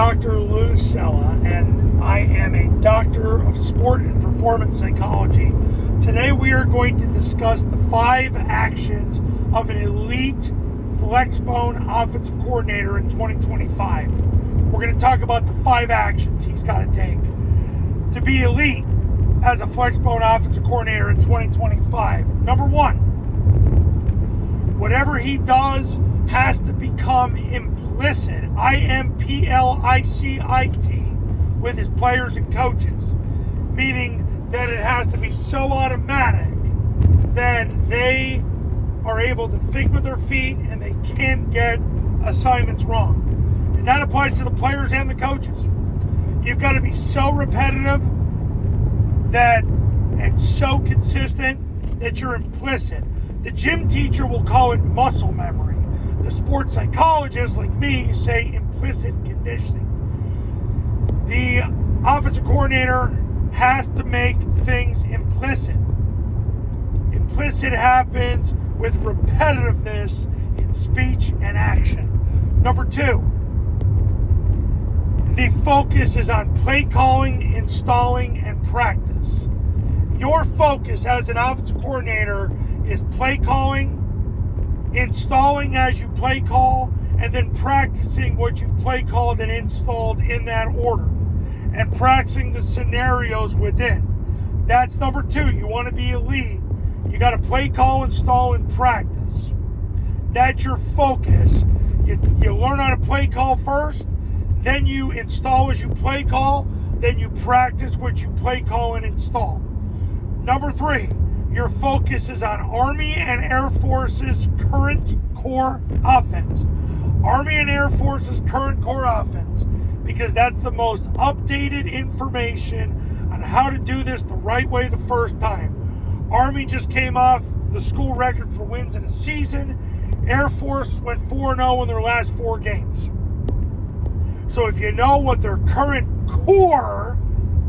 Dr. Lou Sella, and I am a doctor of sport and performance psychology. Today we are going to discuss the 5 actions of an elite Flexbone offensive coordinator in 2025. We're going to talk about the 5 actions he's got to take to be elite as a Flexbone offensive coordinator in 2025. Number 1, whatever he does has to become implicit, implicit, with his players and coaches, meaning that it has to be so automatic that they are able to think with their feet and they can't get assignments wrong. And that applies to the players and the coaches. You've got to be so repetitive and so consistent that you're implicit. The gym teacher will call it muscle memory. The sports psychologists like me say implicit conditioning. The offensive coordinator has to make things implicit. Implicit happens with repetitiveness in speech and action. Number 2, the focus is on play calling, installing, and practice. Your focus as an offensive coordinator is play calling, installing as you play call, and then practicing what you've play called and installed in that order, and practicing the scenarios within. That's number 2. You want to be elite, you got to play call, install, and practice. That's your focus. You learn how to play call first, then you install as you play call, then you practice what you play call and install. Number 3, your focus is on Army and Air Force's current core offense. Army and Air Force's current core offense, because that's the most updated information on how to do this the right way the first time. Army just came off the school record for wins in a season. Air Force went 4-0 in their last 4 games. So if you know what their current core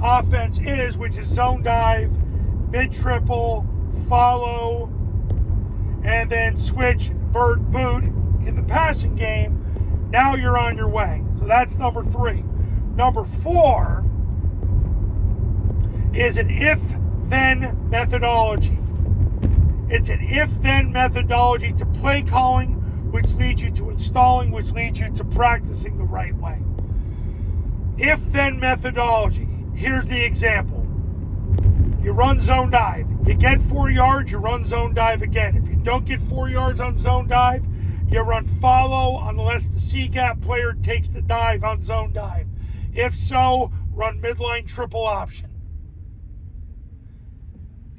offense is, which is zone dive, mid-triple, follow, and then switch, vert, boot in the passing game, now you're on your way. So that's number 3. Number 4 is an if-then methodology. It's an if-then methodology to play calling, which leads you to installing, which leads you to practicing the right way. If-then methodology. Here's the example. You run zone dive. You get 4 yards, you run zone dive again. If you don't get 4 yards on zone dive, you run follow unless the C-gap player takes the dive on zone dive. If so, run midline triple option.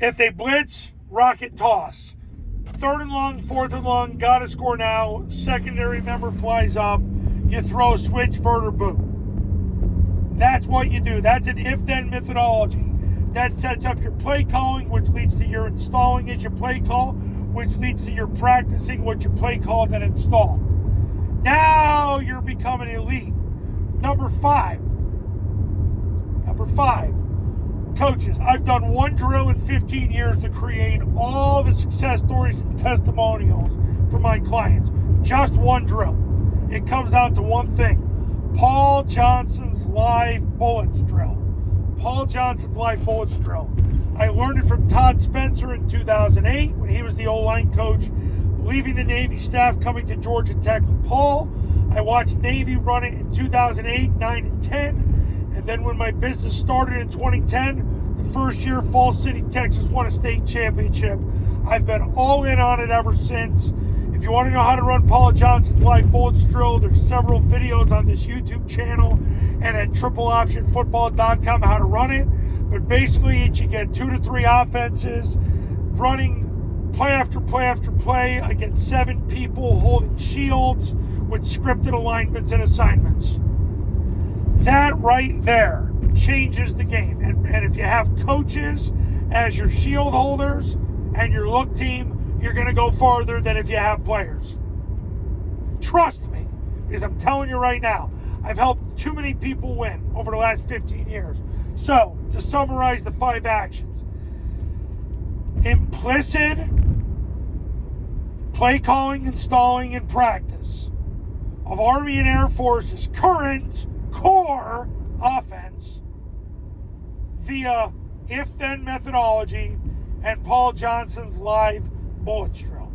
If they blitz, rocket toss. 3rd and long, 4th and long, gotta score now. Secondary member flies up. You throw a switch, vert, or boot. That's what you do. That's an if-then methodology. That sets up your play calling, which leads to your installing as you play call, which leads to your practicing what you play called and installed. Now you're becoming elite. Number 5. Coaches. I've done one drill in 15 years to create all the success stories and testimonials for my clients. Just one drill. It comes down to one thing. Paul Johnson's live bullets drill. Paul Johnson's live bullets drill. I learned it from Todd Spencer in 2008 when he was the O-line coach, leaving the Navy staff, coming to Georgia Tech with Paul. I watched Navy run it in 2008, 9, and 10. And then when my business started in 2010, the first year Falls City, Texas won a state championship. I've been all in on it ever since. If you want to know how to run Paul Johnson's live bullets drill, there's several videos on this YouTube channel and at tripleoptionfootball.com how to run it. But basically, you get 2 to 3 offenses running play after play after play against 7 people holding shields with scripted alignments and assignments. That right there changes the game. And if you have coaches as your shield holders and your look team, you're going to go farther than if you have players. Trust me, because I'm telling you right now, I've helped too many people win over the last 15 years. So, to summarize the 5 actions. Implicit play calling, installing, and practice of Army and Air Force's current core offense via if-then methodology and Paul Johnson's live bullets drill.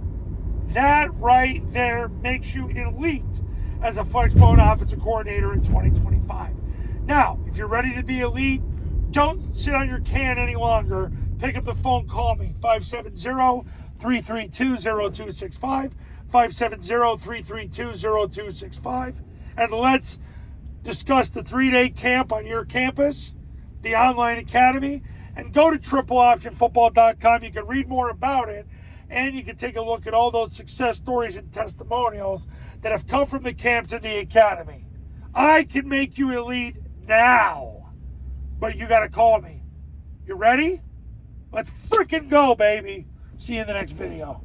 That right there makes you elite as a Flexbone offensive coordinator in 2025. Now, if you're ready to be elite, don't sit on your can any longer. Pick up the phone, call me, 570-332-0265, 570-332-0265, and let's discuss the 3-day camp on your campus, the online academy, and go to tripleoptionfootball.com. You can read more about it, and you can take a look at all those success stories and testimonials that have come from the camps and the academy. I can make you elite now, but you got to call me. You ready? Let's freaking go, baby. See you in the next video.